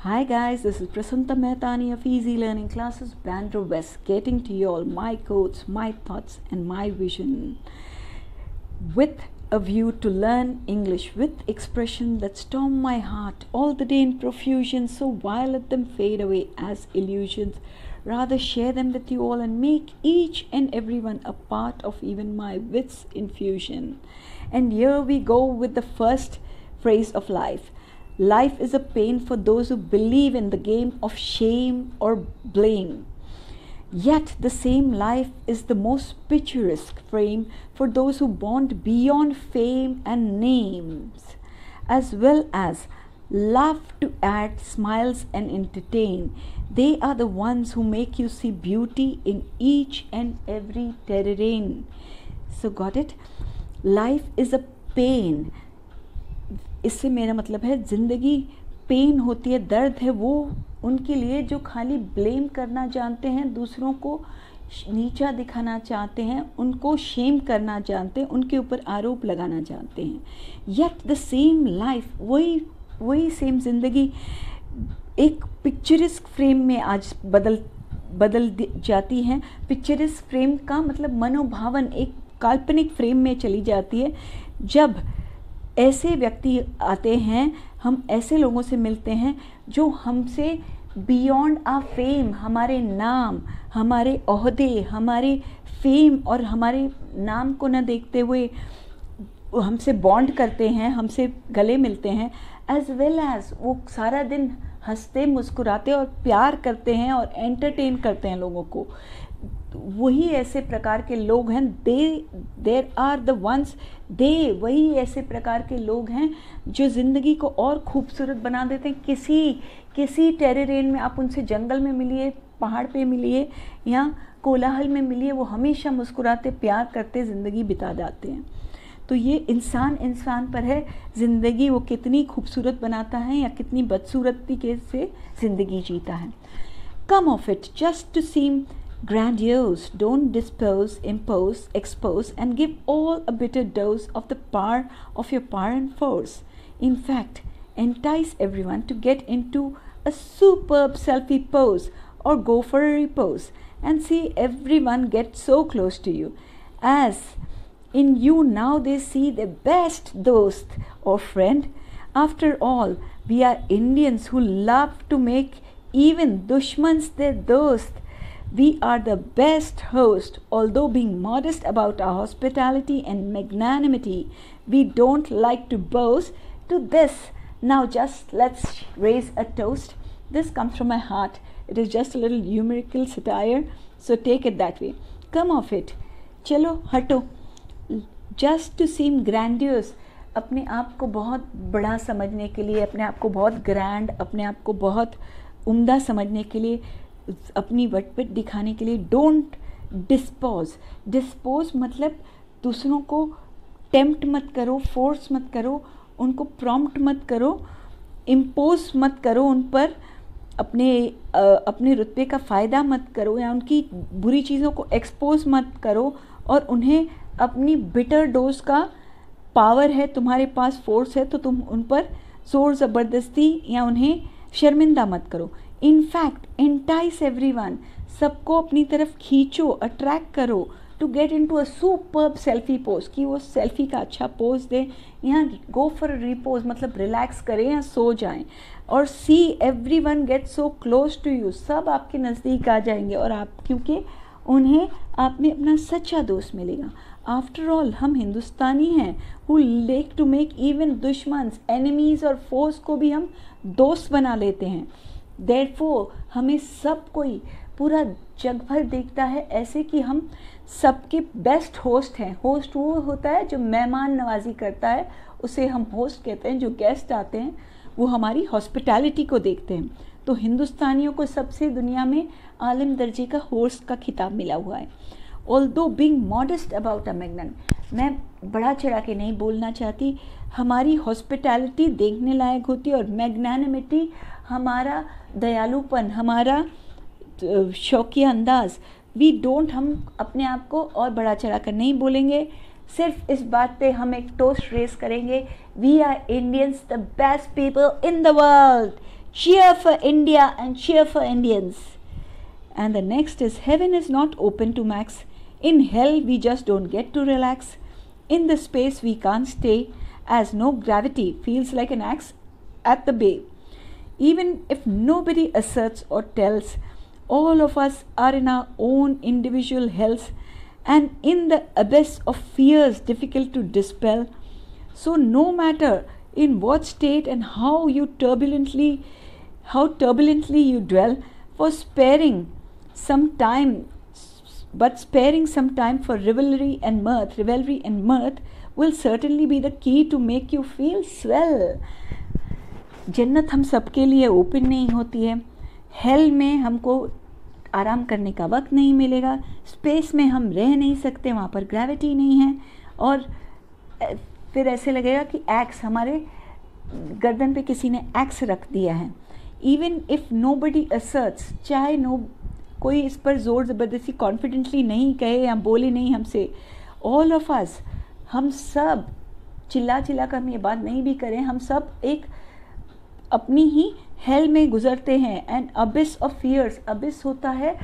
Hi guys, this is Prasanta Mehtani of Easy Learning Classes, Bandra West, getting to you all my quotes, my thoughts and my vision with a view to learn English with expression that storm my heart all the day in profusion, so why let them fade away as illusions? Rather share them with you all and make each and everyone a part of even my wits infusion. And here we go with the first phrase of life. Life is a pain for those who believe in the game of shame or blame. Yet the same life is the most picturesque frame for those who bond beyond fame and names, as well as love to add smiles and entertain. They are the ones who make you see beauty in each and every terrain. So got it? Life is a pain. इससे मेरा मतलब है ज़िंदगी pen होती है, दर्द है वो उनके लिए जो खाली ब्लेम करना जानते हैं, दूसरों को नीचा दिखाना चाहते हैं, उनको शेम करना जानते हैं, उनके ऊपर आरोप लगाना जानते हैं. येट द सेम लाइफ, वही सेम ज़िंदगी एक पिक्चरिस्क फ्रेम में आज बदल जाती है. पिक्चरिस्क फ्रेम का मतलब मनोभावन एक काल्पनिक फ्रेम में चली जाती है. जब ऐसे व्यक्ति आते हैं, हम ऐसे लोगों से मिलते हैं जो हमसे बियॉन्ड आ फेम, हमारे नाम, हमारे ओहदे, हमारे फेम और हमारे नाम को न देखते हुए हमसे बॉन्ड करते हैं, हमसे गले मिलते हैं, एज वेल एज वो सारा दिन हंसते मुस्कुराते और प्यार करते हैं और एंटरटेन करते हैं लोगों को. वही ऐसे प्रकार के लोग हैं, देर आर द वंस, वही ऐसे प्रकार के लोग हैं जो ज़िंदगी को और खूबसूरत बना देते हैं. किसी टेरेरेन में आप उनसे जंगल में मिलिए, पहाड़ पे मिलिए या कोलाहल में मिलिए, वो हमेशा मुस्कुराते प्यार करते ज़िंदगी बिता जाते हैं. तो ये इंसान पर है, ज़िंदगी वो कितनी खूबसूरत बनाता है या कितनी बदसूरती के से ज़िंदगी जीता है. Come off it just to seem grandiose, don't dispose, impose, expose, and give all a bitter dose of the power of your power and force. In fact, entice everyone to get into a superb selfie pose or go for a repose and see everyone get so close to you, as in you now they see the best dost or friend. After all, we are Indians who love to make even dushmans their dost. We are the best host, although being modest about our hospitality and magnanimity, we don't like to boast. To this, now just let's raise a toast. This comes from my heart. It is just a little numerical satire, so take it that way. Come off it. चलो हटो. Just to seem grandiose, अपने आप को बहुत बड़ा समझने के लिए, अपने आप को बहुत ग्रैंड, अपने आप को बहुत उम्दा समझने के लिए, अपनी वटपिट दिखाने के लिए. डोंट डिस्पोज मतलब दूसरों को टेम्प्ट मत करो, फोर्स मत करो, उनको प्रॉम्प्ट मत करो, इम्पोज मत करो उन पर, अपने रुतबे का फ़ायदा मत करो या उनकी बुरी चीज़ों को एक्सपोज मत करो और उन्हें अपनी बिटर डोज का पावर है, तुम्हारे पास फोर्स है तो तुम उन पर ज़ोर ज़बरदस्ती या उन्हें शर्मिंदा मत करो. इनफैक्ट एंटाइस एवरीवन, सबको अपनी तरफ खींचो, अट्रैक्ट करो, to get into a superb selfie pose, कि वो सेल्फी का अच्छा पोज दें या गो फॉर रिपोज मतलब रिलैक्स करें या सो जाएं. और see everyone get so close to you, सब आपके नज़दीक आ जाएंगे और आप, क्योंकि उन्हें आप में अपना सच्चा दोस्त मिलेगा. आफ्टर ऑल हम हिंदुस्तानी हैं who like to make even दुश्मन्स, एनिमीज़ और फोर्स को भी हम दोस्त बना लेते हैं. Therefore, हमें सब कोई पूरा जग भर देखता है ऐसे कि हम सबके बेस्ट होस्ट हैं. होस्ट वो होता है जो मेहमान नवाजी करता है, उसे हम होस्ट कहते हैं. जो गेस्ट आते हैं वो हमारी हॉस्पिटैलिटी को देखते हैं. तो हिंदुस्तानियों को सबसे दुनिया में आलिम दर्जे का होस्ट का खिताब मिला हुआ है. Although being modest about a magnanimity, मैं बड़ा चढ़ा के नहीं बोलना चाहती, हमारी हॉस्पिटैलिटी देखने लायक होती है और मैग्नानिमिटी हमारा दयालुपन, हमारा शौकिया अंदाज. हम अपने आप को और बड़ा चढ़ा कर नहीं बोलेंगे. सिर्फ इस बात पे हम एक टोस्ट रेस करेंगे, we are Indians the best people in the world, cheer for India and cheer for Indians. And the next is, heaven is not open to max. In hell we just don't get to relax. In the space we can't stay, as no gravity feels like an axe at the bay. Even if nobody asserts or tells, all of us are in our own individual hells and in the abyss of fears difficult to dispel. So no matter in what state and how turbulently you dwell, for sparing some time for revelry and mirth will certainly be the key to make you feel swell. जन्नत हम सबके लिए open नहीं होती है, hello में हमको आराम करने का वक्त नहीं मिलेगा, स्पेस में हम रह नहीं सकते, वहाँ पर ग्रेविटी नहीं है, और फिर ऐसे लगेगा कि एक्स हमारे गर्दन पे किसी ने एक्स रख दिया है. इवन इफ नोबडी असर्ट्स, चाहे कोई इस पर ज़ोर ज़बरदस्ती कॉन्फिडेंटली नहीं कहे या बोले नहीं हमसे, ऑल ऑफ अस, हम सब चिल्ला कर हम ये बात नहीं भी करें, हम सब एक अपनी ही हेल में गुजरते हैं. And abyss of fears, abyss होता है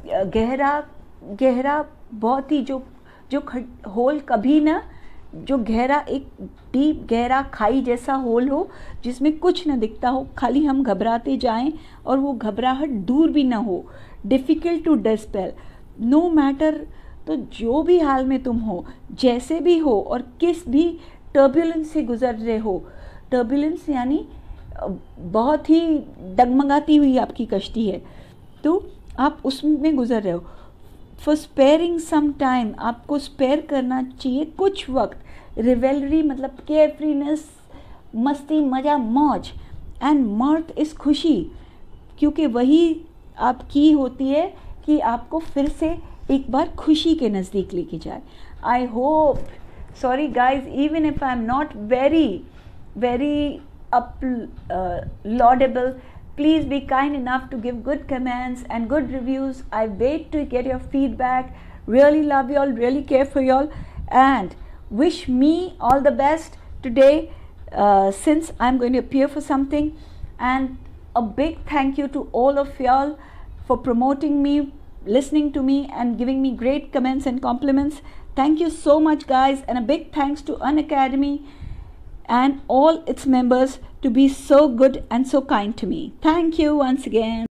गहरा बहुत ही जो होल कभी ना, जो गहरा एक डीप गहरा खाई जैसा होल हो जिसमें कुछ ना दिखता हो, खाली हम घबराते जाएं और वो घबराहट दूर भी ना हो. Difficult to dispel, no matter, तो जो भी हाल में तुम हो, जैसे भी हो और किस भी टर्बुलेंस से गुजर रहे हो, टर्बुलेंस यानी बहुत ही डगमगाती हुई आपकी कश्ती है, तो आप उसमें गुजर रहे हो. फॉर स्पेयरिंग सम टाइम, आपको स्पेयर करना चाहिए कुछ वक्त. रिवेलरी मतलब केयरफ्रीनेस, मस्ती, मज़ा, मौज. एंड मर्थ इस खुशी, क्योंकि वही आपकी होती है कि आपको फिर से एक बार खुशी के नज़दीक लेके जाए. I hope, sorry guys, even if I am not very laudable, please be kind enough to give good comments and good reviews. I wait to get your feedback. Really love you all, really care for you all, and wish me all the best today, since I'm going to appear for something. And a big thank you to all of y'all for promoting me, listening to me and giving me great comments and compliments. Thank you so much guys, and a big thanks to Unacademy and all its members to be so good and so kind to me. Thank you once again.